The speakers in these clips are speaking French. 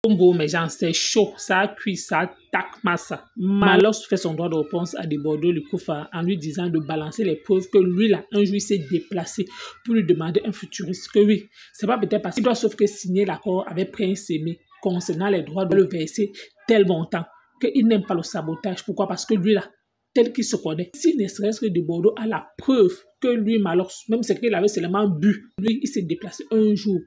Bon, mais genre, c'est chaud, ça a cuit, ça tac, massa. Malox fait son droit de réponse à déborder le Koufa en lui disant de balancer les preuves que lui, là, un jour, il s'est déplacé pour lui demander un futuriste. Que oui, c'est pas peut-être parce qu'il doit sauf que signer l'accord avec Prince Aimé concernant les droits de le verser tel montant qu'il n'aime pas le sabotage. Pourquoi? Parce que lui, là, tel qu'il se connaît, s'il ne serait-ce que de Bordeaux a la preuve que lui, Malox, même c'est qu'il avait seulement bu, lui, il s'est déplacé un jour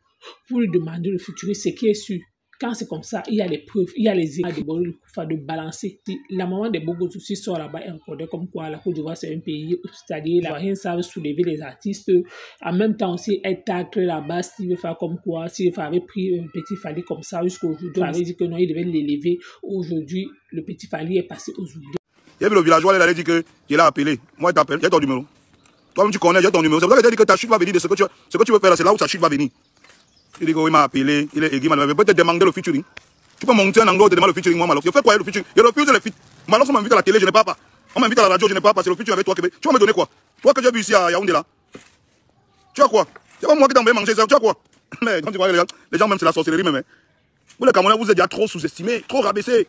pour lui demander le futuriste, ce qui est sûr. Quand c'est comme ça, il y a les preuves, il y a les images de balancer. La maman des Bogos aussi sort là-bas et recordait comme quoi la Côte d'Ivoire c'est un pays, c'est-à-dire les Ivoiriens savent soulever les artistes. En même temps aussi, être taclé là-bas, s'il veut faire comme quoi, s'il avait pris un petit Fally comme ça jusqu'aujourd'hui, on avait dit que non, il devait l'élever. Aujourd'hui, le petit Fally est passé aux oubliés. Il y avait le villageois, il allait dire qu'il a appelé. Moi, il t'appelle, il y a ton numéro. Toi-même, tu connais, il y a ton numéro. C'est pour ça qu'il dit que ta chute va venir de ce que tu veux faire là, c'est là où ta chute va venir. Il dit qu'il m'a appelé, il est aiguë, il peut te demander le featuring. Tu peux monter un angle, te demander le featuring, moi, Malox. Je fais quoi le featuring? Je refuse les feats. Malox, on m'invite à la télé, je n'ai pas. On m'invite à la radio, je n'ai pas. C'est le featuring avec toi. Tu vas me donner quoi? Toi que j'ai vu ici à Yaoundé là. Tu as quoi? C'est pas moi qui t'en vais manger ça. Tu as quoi? Mais quand tu vois les gens, même c'est la sorcellerie, même. Vous les Camerounais, vous êtes déjà trop sous-estimés, trop rabaissés.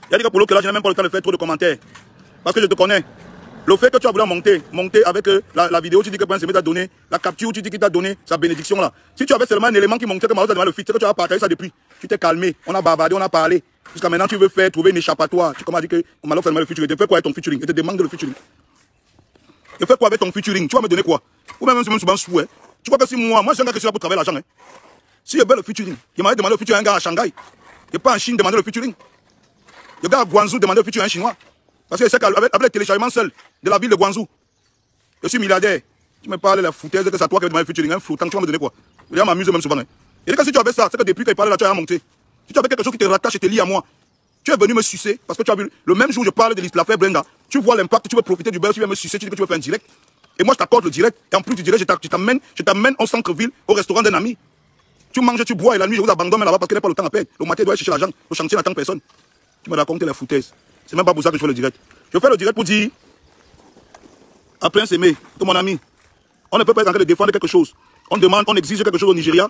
Il y a des gars pour l'autre là, je n'ai même pas le temps de faire trop de commentaires. Parce que je te connais. Le fait que tu as voulu monter avec la vidéo, tu dis que Prince Aimé t'a donné, la capture, tu dis qu'il t'a donné sa bénédiction là. Si tu avais seulement un élément qui montrait que Malox a demandé le feat, c'est que tu as partagé ça depuis. Tu t'es calmé, on a bavardé, on a parlé. Jusqu'à maintenant, tu veux trouver une échappatoire. Tu commences à dire que Malox a demandé le featuring. Tu fais quoi avec ton featuring? Je te demande le featuring. Tu fais quoi avec ton featuring? Tu vas me donner quoi? Ou même souvent sous, hein? Tu crois que si moi j'ai un gars qui est là pour travailler l'argent, hein? Si je veux le featuring, il m'a demandé le featuring à un gars à Shanghai. Il n'est pas en Chine demander le featuring. Le gars à Guangzhou demandait le featuring à un Chinois. Parce que c'est qu'avec le téléchargement seul de la ville de Guangzhou, je suis milliardaire. Tu me parles de la foutaise que c'est toi qui as demandé le featuring, un flottant, tu vas me donner quoi? Les gens m'amusent même souvent. Hein. Et que si tu avais ça, c'est que depuis qu'il parlait là, tu as monté. Si tu avais quelque chose qui te rattache et te lie à moi, tu es venu me sucer parce que tu as vu, le même jour où je parle de l'affaire Brenda, tu vois l'impact, tu veux profiter du beurre, tu viens me sucer, tu dis que tu veux faire un direct. Et moi je t'accorde le direct, et en plus du direct, je t'amène au centre-ville, au restaurant d'un ami. Tu manges, tu bois, et la nuit je vous abandonne là-bas parce qu'il n'y a pas le temps à perdre. Le matin, il doit aller chercher l'argent, le chantier n'attend personne. Tu me racontes la foutaise. C'est même pas pour ça que je fais le direct. Je fais le direct pour dire à Prince Aimé, que mon ami, on ne peut pas être en train de défendre quelque chose. On demande, on exige quelque chose au Nigeria,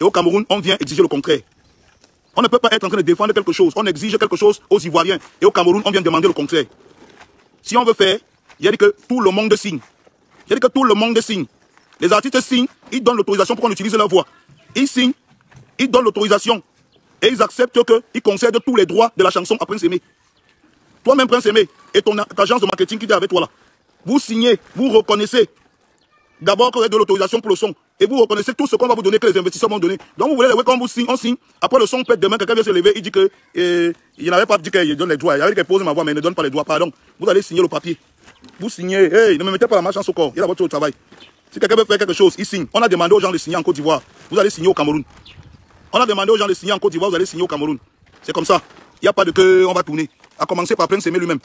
et au Cameroun, on vient exiger le contraire. On ne peut pas être en train de défendre quelque chose. On exige quelque chose aux Ivoiriens, et au Cameroun, on vient demander le contraire. Si on veut faire, il y a dit que tout le monde signe. Il y a dit que tout le monde signe. Les artistes signent, ils donnent l'autorisation pour qu'on utilise leur voix. Ils signent, ils donnent l'autorisation, et ils acceptent qu'ils concèdent tous les droits de la chanson à Prince Aimé. Toi-même, Prince Aimé, et ton agence de marketing qui est avec toi là, vous signez, vous reconnaissez d'abord que vous avez de l'autorisation pour le son, et vous reconnaissez tout ce qu'on va vous donner, que les investisseurs vont donner. Donc vous voulez, quand vous signe, on signe, après le son pète demain, quelqu'un vient se lever, il dit que, il n'avait pas dit qu'il donne les droits, il avait dit qu'il pose ma voix, mais il ne donne pas les droits, pardon. Vous allez signer le papier. Vous signez, hey, ne me mettez pas la malchance au corps, il y a votre travail. Si quelqu'un veut faire quelque chose, il signe. On a demandé aux gens de signer en Côte d'Ivoire, vous allez signer au Cameroun. On a demandé aux gens de signer en Côte d'Ivoire, vous allez signer au Cameroun. C'est comme ça. Il n'y a pas de que on va tourner. À commencer par Prince Aimé lui-même.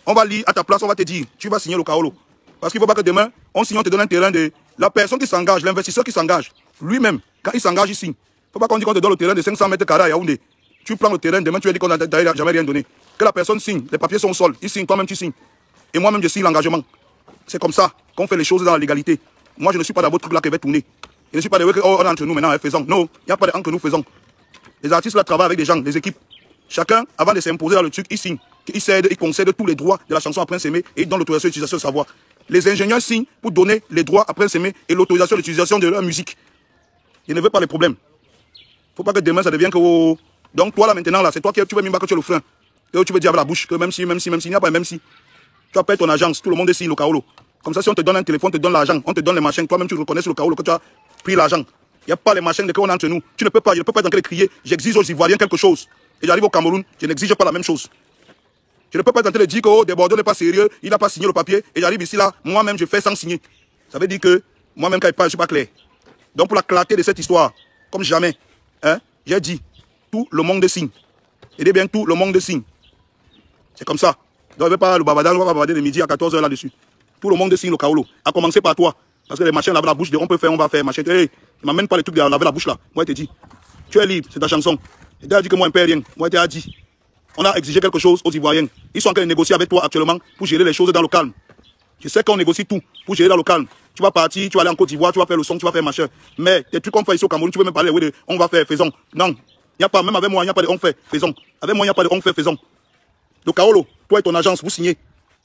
On va lire à ta place, on va te dire, tu vas signer le Kaolo. Parce qu'il ne faut pas que demain, on signe, on te donne un terrain de... La personne qui s'engage, l'investisseur qui s'engage, lui-même, quand il s'engage, il signe. Il ne faut pas qu'on dise qu'on te donne le terrain de 500 mètres carrés à Yaoundé. Tu prends le terrain, demain tu as dit qu'on n'a jamais rien donné. Que la personne signe, les papiers sont au sol, il signe, toi-même tu signes. Et moi-même je signe l'engagement. C'est comme ça qu'on fait les choses dans la légalité. Moi je ne suis pas dans votre truc là qui va tourner. Je ne suis pas de oh, on est entre nous maintenant, faisons. Non, il n'y a pas de entre nous faisons. Les artistes là travaillent avec des gens, des équipes. Chacun, avant de s'imposer dans le truc, il signe, il cède, il concède tous les droits de la chanson à Prince Aimé et il donne l'autorisation d'utilisation de sa voix. Les ingénieurs signent pour donner les droits à Prince Aimé et l'autorisation d'utilisation de leur musique. Je ne veux pas les problèmes. Il ne faut pas que demain ça devienne que... Oh. Donc toi là maintenant, là, c'est toi qui tu veux même pas que tu es le frein. Que tu veux dire avec la bouche que même si, il n'y a pas même si. Tu appelles ton agence, tout le monde signe le Kaolo. Comme ça, si on te donne un téléphone, on te donne l'argent, on te donne les machins, toi-même tu reconnais sur le Kaolo que tu as pris l'argent. Il n'y a pas les machins de qu'on a entre nous. Tu ne peux pas, je ne peux pas être en train de crier, j'exige aux Ivoiriens quelque chose. Et j'arrive au Cameroun, je n'exige pas la même chose. Je ne peux pas être en train de dire que oh, Desbordeaux n'est pas sérieux, il n'a pas signé le papier, et j'arrive ici là, moi-même je fais sans signer. Ça veut dire que moi-même quand il parle, je ne suis pas clair. Donc pour la clarté de cette histoire, comme jamais, hein, j'ai dit, tout le monde signe. Et bien tout le monde signe. C'est comme ça. Donc il ne veut pas le babadage, on va babader le midi à 14 h là-dessus. Tout le monde signe le Kaolo, à commencer par toi. Parce que les machins lavent la bouche, on peut faire, on va faire, machin. Hey, ne m'amène pas les trucs de laver la bouche là. Moi je te dis, tu es libre, c'est ta chanson. Et tu as dit que moi je ne paie rien. Moi je t'ai dit. On a exigé quelque chose aux Ivoiriens. Ils sont en train de négocier avec toi actuellement pour gérer les choses dans le calme. Je sais qu'on négocie tout pour gérer dans le calme. tu vas partir, tu vas aller en Côte d'Ivoire, tu vas faire le son, tu vas faire machin. Mais des trucs qu'on fait ici au Cameroun, tu peux même parler, oui, de on va faire, faisons. Non, il n'y a pas, même avec moi, il n'y a pas de on fait, faisons. Avec moi, il n'y a pas de on fait, faisons. Donc, Kaolo, toi et ton agence, vous signez.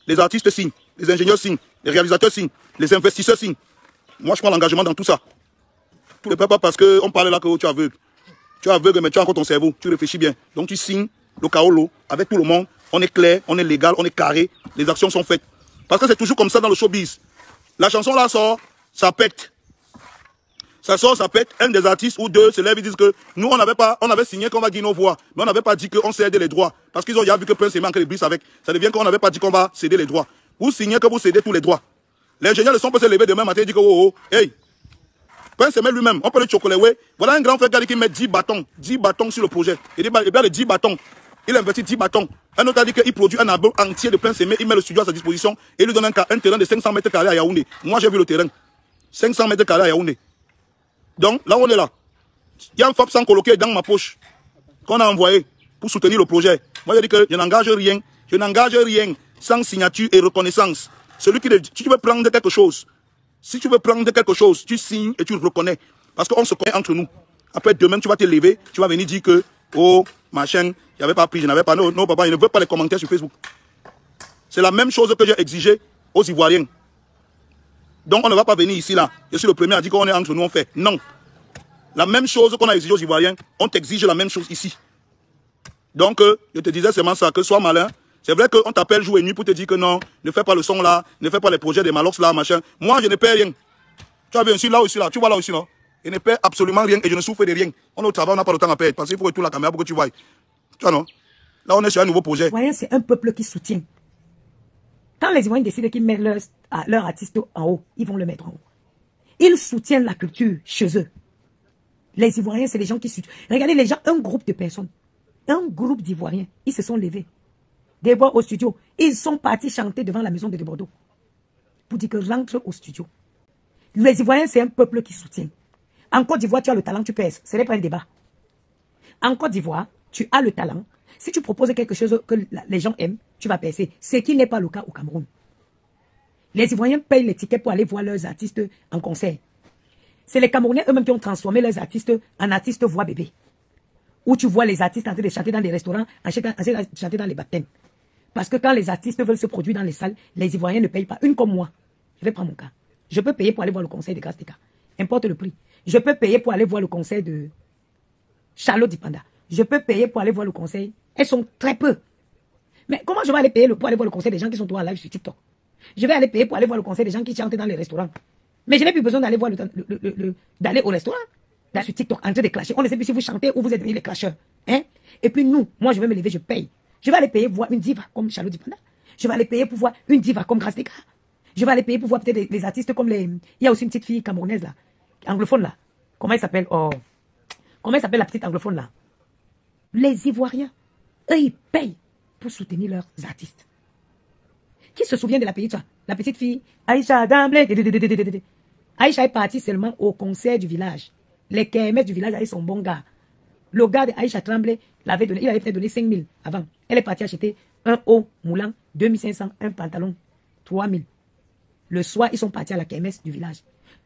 Les artistes signent, les ingénieurs signent, les réalisateurs signent, les investisseurs signent. Moi, je prends l'engagement dans tout ça. Tout ne peut pas parce qu'on parle là que tu es aveugle. Tu es aveugle, mais tu as encore ton cerveau, tu réfléchis bien. Donc, tu signes le Kaolo avec tout le monde. On est clair, on est légal, on est carré. Les actions sont faites. Parce que c'est toujours comme ça dans le showbiz. La chanson là sort, ça pète. Ça sort, ça pète. Un des artistes ou deux se lèvent et disent que nous, on avait signé qu'on va dire nos voix. Mais on n'avait pas dit qu'on cède les droits. Parce qu'ils ont déjà vu que Prince manque les brises avec. Ça devient qu'on n'avait pas dit qu'on va céder les droits. Vous signez que vous cédez tous les droits. L'ingénieur de son peut se lever demain matin et dire que oh, hey, Prince lui-même, on peut le chocolat, ouais. Voilà un grand frère qui met 10 bâtons sur le projet. Il dit, il y a les 10 bâtons. Il investit 10 bâtons. Un autre a dit qu'il produit un album entier de Prince Aimé, il met le studio à sa disposition et il lui donne un terrain de 500 mètres carrés à Yaoundé. Moi, j'ai vu le terrain. 500 mètres carrés à Yaoundé. Donc, là, on est là. Il y a un FAP sans coloqué dans ma poche qu'on a envoyé pour soutenir le projet. Moi, je dis que je n'engage rien. Je n'engage rien sans signature et reconnaissance. Celui qui dit, si tu veux prendre quelque chose, tu signes et tu le reconnais. Parce qu'on se connaît entre nous. Après, demain, tu vas te lever, tu vas venir dire que, oh, ma chaîne, il n'y avait pas pris, je n'avais pas. Non, non, papa, il ne veut pas les commentaires sur Facebook. C'est la même chose que j'ai exigé aux Ivoiriens. Donc, on ne va pas venir ici, là. Je suis le premier à dire qu'on est entre nous, on fait. Non. La même chose qu'on a exigé aux Ivoiriens, on t'exige la même chose ici. Donc, je te disais seulement ça, que sois malin. C'est vrai qu'on t'appelle jour et nuit pour te dire que non, ne fais pas le son là, ne fais pas les projets des Malox là, machin. Moi, je ne paie rien. Tu as vu ici, là aussi, là. Tu vois là aussi, là. Je ne paie absolument rien et je ne souffre de rien. On est au travail, on n'a pas le temps à payer. Parce qu'il faut retourner la caméra pour que tu vois. Tu vois, non? Là, on est sur un nouveau projet. Ivoirien, c'est un peuple qui soutient. Quand les Ivoiriens décident qu'ils mettent leur artiste en haut, ils vont le mettre en haut. Ils soutiennent la culture chez eux. Les Ivoiriens, c'est les gens qui soutiennent. Regardez les gens, un groupe de personnes, un groupe d'Ivoiriens, ils se sont levés. Des fois au studio, ils sont partis chanter devant la maison de Bordeaux. Pour dire que rentre au studio. Les Ivoiriens, c'est un peuple qui soutient. En Côte d'Ivoire, tu as le talent, tu pèses. Ce n'est pas un débat. En Côte d'Ivoire, tu as le talent. Si tu proposes quelque chose que les gens aiment, tu vas percer. Ce qui n'est pas le cas au Cameroun. Les Ivoiriens payent les tickets pour aller voir leurs artistes en concert. C'est les Camerounais eux-mêmes qui ont transformé leurs artistes en artistes voix bébé. Où tu vois les artistes en train de chanter dans des restaurants, en train de chanter dans les baptêmes. Parce que quand les artistes veulent se produire dans les salles, les Ivoiriens ne payent pas. Une comme moi, je vais prendre mon cas. Je peux payer pour aller voir le concert de Grastika. Importe le prix. Je peux payer pour aller voir le concert de Charlotte Dipanda. Je peux payer pour aller voir le concert. Elles sont très peu. Mais comment je vais aller payer pour aller voir le concert des gens qui sont tous en live sur TikTok? Je vais aller payer pour aller voir le concert des gens qui chantent dans les restaurants. Mais je n'ai plus besoin d'aller voir d'aller au restaurant. Là sur TikTok, en train de clasher. On ne sait plus si vous chantez ou vous êtes devenus les clasheurs. Hein? Et puis nous, moi je vais me lever, je paye. Je vais aller payer pour voir une diva comme Charlotte Dipanda. Je vais aller payer pour voir une diva comme Grastika. Je vais aller payer pour voir peut-être les artistes comme les... Il y a aussi une petite fille camerounaise là, anglophone là. Comment elle s'appelle? Oh. Comment elle s'appelle la petite anglophone là? Les Ivoiriens, eux ils payent pour soutenir leurs artistes. Qui se souvient de la petite fille Aïcha d'emblée. Aïcha est partie seulement au concert du village. Les kermesses du village avec son bon gars. Le gars de Aïcha Tremblay, il avait peut-être donné 5 000 avant. Elle est partie acheter un haut moulant, 2500, un pantalon, 3 000. Le soir, ils sont partis à la kermesse du village.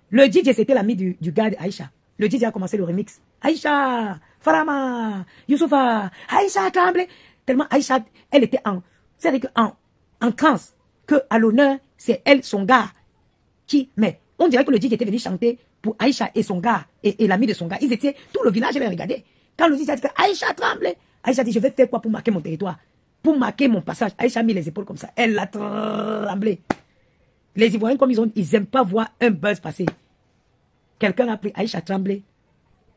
Le DJ, c'était l'ami du gars d'Aïcha. Le DJ a commencé le remix. Aïcha, Farama, Youssoufa, Aïcha Tremblay. Tellement Aïcha, elle était en transe. Que à l'honneur, c'est elle, son gars, qui... Mais on dirait que le DJ était venu chanter pour Aïcha et son gars, et l'ami de son gars. Ils étaient... Tout le village les regardait. Quand le DJ a dit que Aïcha Tremblay, Aïcha dit, je vais faire quoi pour marquer mon territoire? Pour marquer mon passage. Aïcha a mis les épaules comme ça. Elle a tremblé. Les Ivoiriens, comme ils n'aiment pas voir un buzz passer. Quelqu'un a pris Aïcha Tremblay.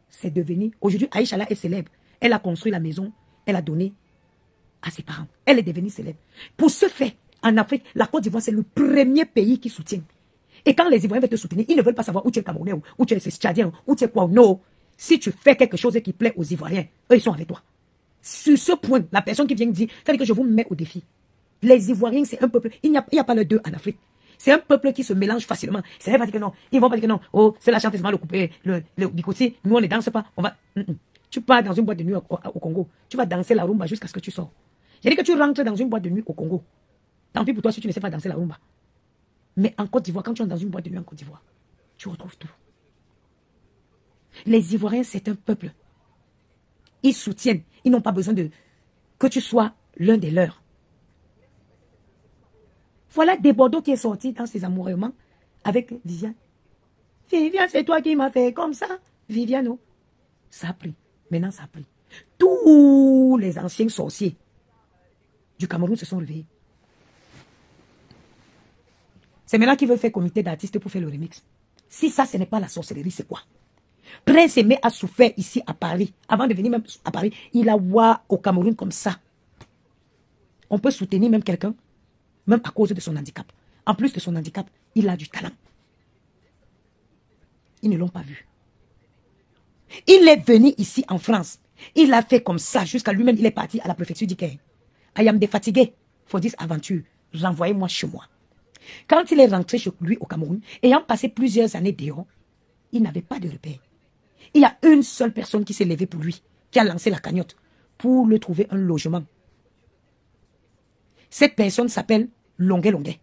C'est devenu... Aujourd'hui, Aïcha là est célèbre. Elle a construit la maison. Elle a donné à ses parents. Elle est devenue célèbre. Pour ce fait, en Afrique, la Côte d'Ivoire, c'est le premier pays qui soutient. Et quand les Ivoiriens veulent te soutenir, ils ne veulent pas savoir où tu es Camerounais, où tu es Tchadien, où tu es quoi. Non. Si tu fais quelque chose qui plaît aux Ivoiriens, eux, ils sont avec toi. Sur ce point, la personne qui vient dire, c'est que je vous mets au défi. Les Ivoiriens, c'est un peuple. Il n'y a pas le deux en Afrique. C'est un peuple qui se mélange facilement. C'est pas dire que non. Ils vont pas dire que non. Oh, c'est la chanteuse mal coupé, le bikoti. Nous, on ne danse pas. On va. Tu pars dans une boîte de nuit au Congo. Tu vas danser la rumba jusqu'à ce que tu sors. J'ai dit que tu rentres dans une boîte de nuit au Congo. Tant pis pour toi si tu ne sais pas danser la rumba. Mais en Côte d'Ivoire, quand tu es dans une boîte de nuit en Côte d'Ivoire, tu retrouves tout. Les Ivoiriens, c'est un peuple. Ils soutiennent. Ils n'ont pas besoin de que tu sois l'un des leurs. Voilà des Bordeaux qui est sorti dans ses amourements avec Viviane. Viviane, c'est toi qui m'as fait comme ça. Viviane, oh. Ça a pris. Maintenant, ça a pris. Tous les anciens sorciers du Cameroun se sont réveillés. C'est maintenant qu'ils veulent faire comité d'artistes pour faire le remix. Si ça, ce n'est pas la sorcellerie, c'est quoi? Prince Aimé a souffert ici à Paris. Avant de venir même à Paris, il a voir au Cameroun comme ça. On peut soutenir même quelqu'un, même à cause de son handicap. En plus de son handicap, il a du talent. Ils ne l'ont pas vu. Il est venu ici en France. Il a fait comme ça jusqu'à lui-même. Il est parti à la préfecture d'Iker. I am défatigué for this aventure. Renvoyez-moi chez moi. Quand il est rentré chez lui au Cameroun, ayant passé plusieurs années dehors, il n'avait pas de repère. Il y a une seule personne qui s'est levée pour lui, qui a lancé la cagnotte pour lui trouver un logement. Cette personne s'appelle Longuet Longuet.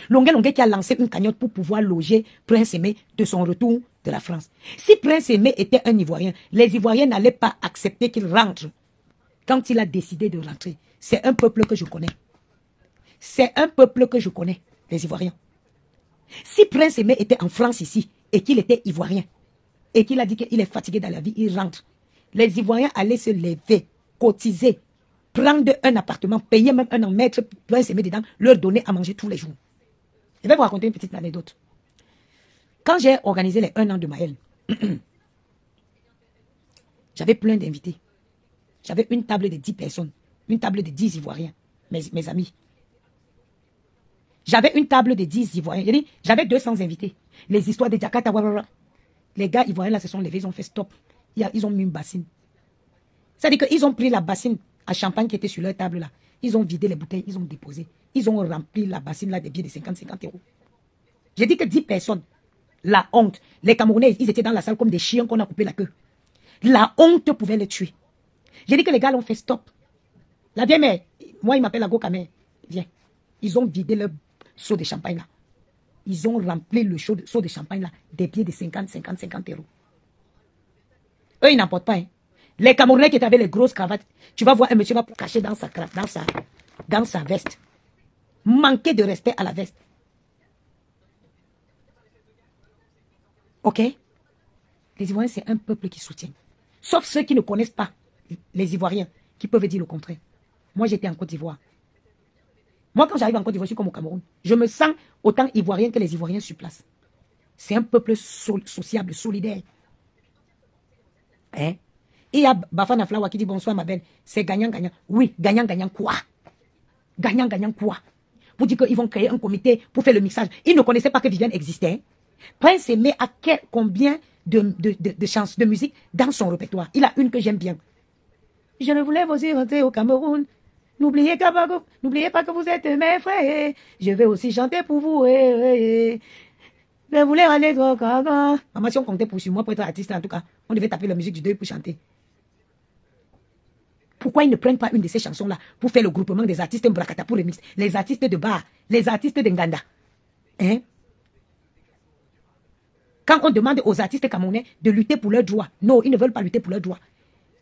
Longuet Longuet qui a lancé une cagnotte pour pouvoir loger Prince Aimé de son retour de la France. Si Prince Aimé était un Ivoirien, les Ivoiriens n'allaient pas accepter qu'il rentre. Quand il a décidé de rentrer, c'est un peuple que je connais. C'est un peuple que je connais, les Ivoiriens. Si Prince Aimé était en France ici et qu'il était Ivoirien et qu'il a dit qu'il est fatigué dans la vie, il rentre. Les Ivoiriens allaient se lever, cotiser, prendre un appartement, payer même un an, mettre Prince Aimé dedans, leur donner à manger tous les jours. Je vais vous raconter une petite anecdote. Quand j'ai organisé les 1 an de Maël, j'avais plein d'invités. J'avais une table de 10 personnes, une table de 10 Ivoiriens, mes amis. J'avais une table de 10 Ivoiriens. J'avais 200 invités. Les histoires de Jakarta, les gars Ivoiriens là se sont levés, ils ont fait stop. Ils ont mis une bassine. C'est-à-dire qu'ils ont pris la bassine à champagne qui était sur leur table là. Ils ont vidé les bouteilles, ils ont déposé. Ils ont rempli la bassine là des billets de 50 euros. J'ai dit que 10 personnes, la honte. Les Camerounais, ils étaient dans la salle comme des chiens qu'on a coupé la queue. La honte pouvait les tuer. J'ai dit que les gars l'ont fait stop. La vieille mère, moi il m'appelle la Gokamé. Viens. Ils ont vidé leur seau de champagne là. Ils ont rempli le seau de champagne là des billets de 50 euros. Eux, ils n'emportent pas. Hein. Les Camerounais qui avaient les grosses cravates, tu vas voir un monsieur va cacher dans sa veste. Manquer de respect à la veste. Ok? Les Ivoiriens, c'est un peuple qui soutient. Sauf ceux qui ne connaissent pas les Ivoiriens, qui peuvent dire le contraire. Moi, j'étais en Côte d'Ivoire. Moi, quand j'arrive en Côte d'Ivoire, je suis comme au Cameroun. Je me sens autant Ivoirien que les Ivoiriens sur place. C'est un peuple sociable, solidaire. Hein? Il y a Bafana Flawa qui dit bonsoir ma belle. C'est gagnant-gagnant. Oui, gagnant-gagnant quoi? Gagnant-gagnant quoi? Pour dire qu'ils vont créer un comité pour faire le mixage. Ils ne connaissaient pas que Viviane existait. Prince Aimé a combien de chances de musique dans son répertoire? Il a une que j'aime bien. Je ne voulais aussi rentrer au Cameroun. N'oubliez pas que vous êtes mes frères. Je vais aussi chanter pour vous. Je voulais aller au Cameroun. Maman, si on comptait pour moi pour être artiste, en tout cas, on devait taper la musique du deuil pour chanter. Pourquoi ils ne prennent pas une de ces chansons-là pour faire le groupement des artistes Mbrakata pour remix, les artistes de bar, les artistes de Nganda? Hein? Quand on demande aux artistes camerounais de lutter pour leurs droits, non, ils ne veulent pas lutter pour leurs droits.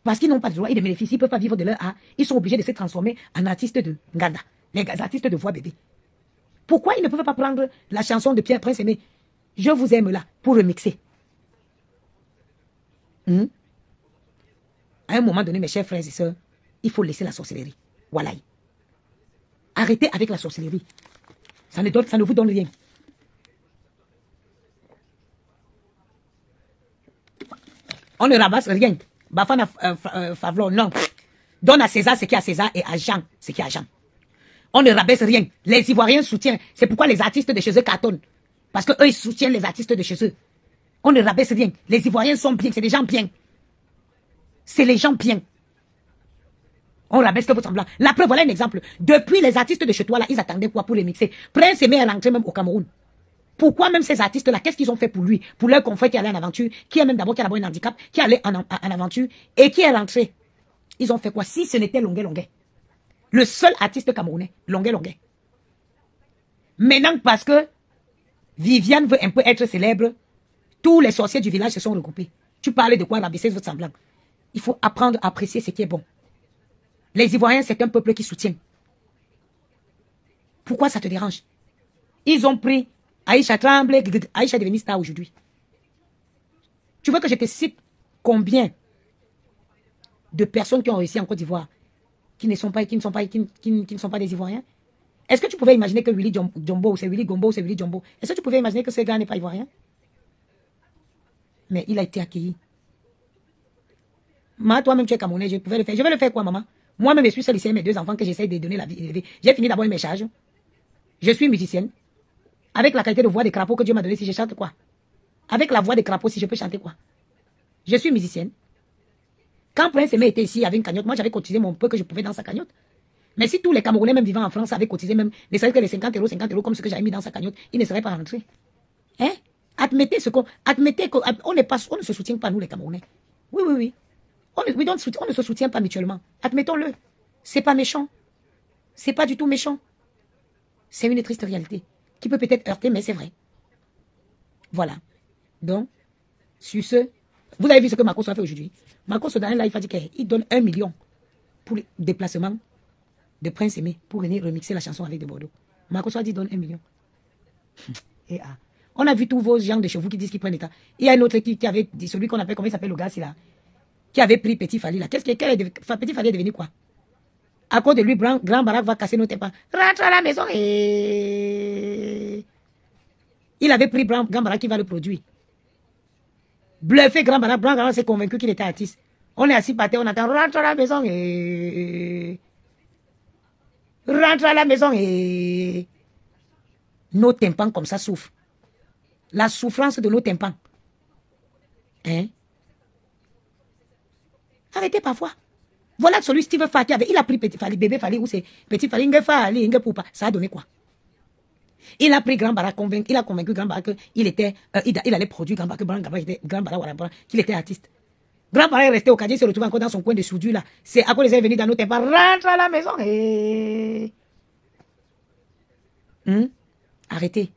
Parce qu'ils n'ont pas de droits et de bénéfices, ils ne peuvent pas vivre de leur art. Ils sont obligés de se transformer en artistes de Nganda, les artistes de voix bébé. Pourquoi ils ne peuvent pas prendre la chanson de Pierre Prince Aimé, Je vous aime là, pour remixer? À un moment donné, mes chers frères et sœurs, il faut laisser la sorcellerie. Voilà. Arrêtez avec la sorcellerie. Ça ne vous donne rien. On ne ramasse rien. Bafana Favlon, non. Donne à César ce qui est à César et à Jean ce qui est à Jean. On ne rabaisse rien. Les Ivoiriens soutiennent. C'est pourquoi les artistes de chez eux cartonnent. Parce qu'eux, ils soutiennent les artistes de chez eux. On ne rabaisse rien. Les Ivoiriens sont bien. C'est des gens bien. C'est les gens bien. On rabaisse que votre semblant. La preuve, voilà un exemple. Depuis les artistes de chez toi, là, ils attendaient quoi pour les mixer? Prince Aimé est rentré même au Cameroun. Pourquoi même ces artistes-là, qu'est-ce qu'ils ont fait pour lui? Pour leur confrère qui allait en aventure, qui a même d'abord un handicap, qui allait en aventure et qui est rentré. Ils ont fait quoi? Si ce n'était Longuet Longuet. Le seul artiste camerounais, Longuet Longuet. Maintenant, parce que Viviane veut un peu être célèbre, tous les sorciers du village se sont regroupés. Tu parlais de quoi rabaisser votre semblant? Il faut apprendre à apprécier ce qui est bon. Les Ivoiriens, c'est un peuple qui soutient. Pourquoi ça te dérange? Ils ont pris Aïcha Tremblay, Aïcha est devenue star aujourd'hui. Tu veux que je te cite combien de personnes qui ont réussi en Côte d'Ivoire qui ne sont pas des Ivoiriens? Est-ce que tu pouvais imaginer que Willy Jumbo, ou c'est Willy Gombo, ou c'est Willy Jumbo, est-ce que tu pouvais imaginer que ce gars n'est pas Ivoirien? Mais il a été accueilli. Toi-même, tu es Camerounais, je pouvais le faire. Je vais le faire quoi, maman? Moi-même, je suis seule ici avec mes 2 enfants que j'essaie de donner la vie. J'ai fini d'abord mes charges. Je suis musicienne. Avec la qualité de voix de crapaud que Dieu m'a donnée, si je chante quoi? Avec la voix de crapaud, si je peux chanter quoi? Je suis musicienne. Quand Prince Aimé était ici, il y avait une cagnotte. Moi, j'avais cotisé mon peu que je pouvais dans sa cagnotte. Mais si tous les Camerounais, même vivant en France, avaient cotisé même, ne serait-ce que les 50 euros comme ce que j'avais mis dans sa cagnotte, ils ne seraient pas rentrés. Hein? Admettez qu'on ne se soutient pas, nous, les Camerounais. Oui, oui, oui. On ne se soutient pas mutuellement. Admettons-le. C'est pas méchant. C'est pas du tout méchant. C'est une triste réalité qui peut peut-être heurter, mais c'est vrai. Voilà. Donc, sur ce, vous avez vu ce que Marcos a fait aujourd'hui. Marcos, dans un live, a dit qu'il donne 1 million pour le déplacement de Prince Aimé pour venir remixer la chanson avec de Bordeaux. Marcos a dit donne 1 million. Et on a vu tous vos gens de chez vous qui disent qu'ils prennent l'État. Il y a un autre qui avait dit, celui qu'on appelle, comment il s'appelle le gars, c'est là, qui avait pris Petit Fally là. Petit Fally est devenu quoi? À cause de lui, Grand Barack va casser nos tympans. Rentre à la maison et... Il avait pris Grand Barack qui va le produire. Bluffé Grand Barack s'est convaincu qu'il était artiste. On est assis par terre, on attend, rentre à la maison et... Rentre à la maison et... Nos tympans comme ça souffrent. La souffrance de nos tympans. Hein? Arrêtez parfois. Voilà celui Steve Fati avait. Il a pris Petit Fally, bébé Fally, ou c'est Petit Fally, Fally, Poupa. Ça a donné quoi? Il a pris Grand Barack, il a convaincu Grand Barack qu'il allait produire Grand Barack, qu'il était artiste. Grand Barack est resté au quartier, il se retrouve encore dans son coin de soudure là. C'est à cause des venus dans nos tempes. Rentre à la maison et... Arrêtez.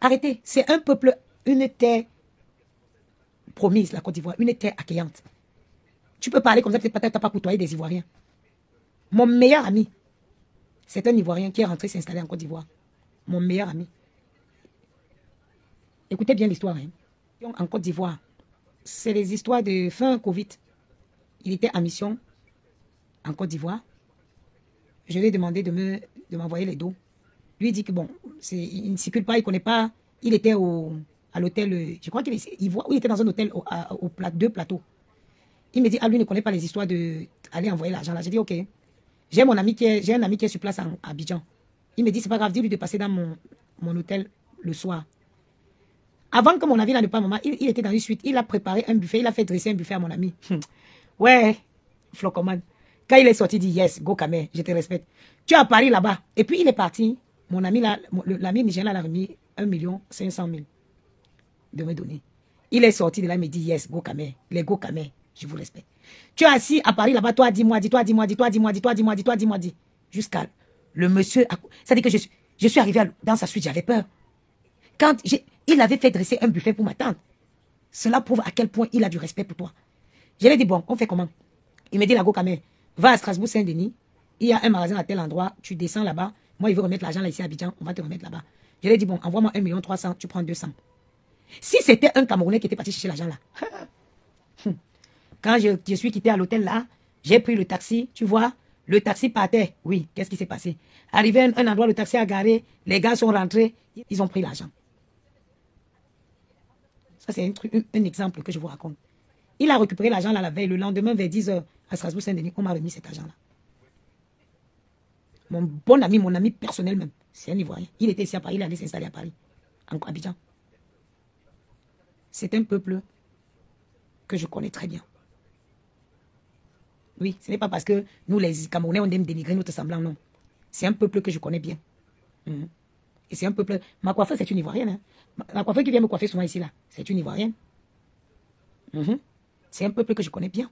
Arrêtez. C'est un peuple, une terre promise, la Côte d'Ivoire, une terre accueillante. Tu peux parler comme ça, peut-être tu n'as pas côtoyé des Ivoiriens. Mon meilleur ami, c'est un Ivoirien qui est rentré s'installer en Côte d'Ivoire. Mon meilleur ami. Écoutez bien l'histoire. Hein. En Côte d'Ivoire, c'est les histoires de fin Covid. Il était en mission en Côte d'Ivoire. Je lui ai demandé de m'envoyer les dos. Lui dit que bon, il ne circule pas, il ne connaît pas. Il était à l'hôtel, je crois qu'il était dans un hôtel deux plateaux. Il me dit, lui ne connaît pas les histoires d'aller envoyer l'argent là. J'ai dit, ok. J'ai un ami qui est sur place à Abidjan. Il me dit, c'est pas grave, dis-lui de passer dans mon hôtel le soir. Avant que mon ami là ne parte, maman, il était dans une suite. Il a préparé un buffet, il a fait dresser un buffet à mon ami. Ouais, Flocoman. Quand il est sorti, il dit, yes, go Kamé, je te respecte. Tu es à Paris là-bas. Et puis il est parti. Mon ami là, l'ami nigérien l'a remis 1 500 000 de me donner. Il est sorti de là, il me dit, yes, go Kamé, les go Kamé. Je vous respecte. Tu es assis à Paris là-bas, toi, dis-moi. Jusqu'à le monsieur. Ça dit que je suis arrivé dans sa suite, j'avais peur. Quand il avait fait dresser un buffet pour ma tante, cela prouve à quel point il a du respect pour toi. Je lui ai dit, bon, on fait comment? Il me dit, la go Kamé, va à Strasbourg-Saint-Denis, il y a un magasin à tel endroit, tu descends là-bas. Moi, il veut remettre l'argent là ici à Abidjan, on va te remettre là-bas. Je lui ai dit, bon, envoie-moi 1 300 000, tu prends 200. Si c'était un Camerounais qui était parti chercher l'argent là, quand je suis quitté à l'hôtel là, j'ai pris le taxi, tu vois, le taxi partait. Oui, qu'est-ce qui s'est passé? Arrivé à un endroit, le taxi a garé, les gars sont rentrés, ils ont pris l'argent. Ça, c'est un exemple que je vous raconte. Il a récupéré l'argent là la veille, le lendemain vers 10 h à Strasbourg-Saint-Denis, on m'a remis cet argent là. Mon bon ami, mon ami personnel même, c'est un Ivoirien. Il était ici à Paris, il allait s'installer à Paris, en Abidjan. C'est un peuple que je connais très bien. Oui, ce n'est pas parce que nous, les Camerounais, on aime dénigrer notre semblant, non. C'est un peuple que je connais bien. Et c'est un peuple... Ma coiffeuse, c'est une Ivoirienne. Hein. Ma coiffeuse qui vient me coiffer souvent ici, là, c'est une Ivoirienne. C'est un peuple que je connais bien.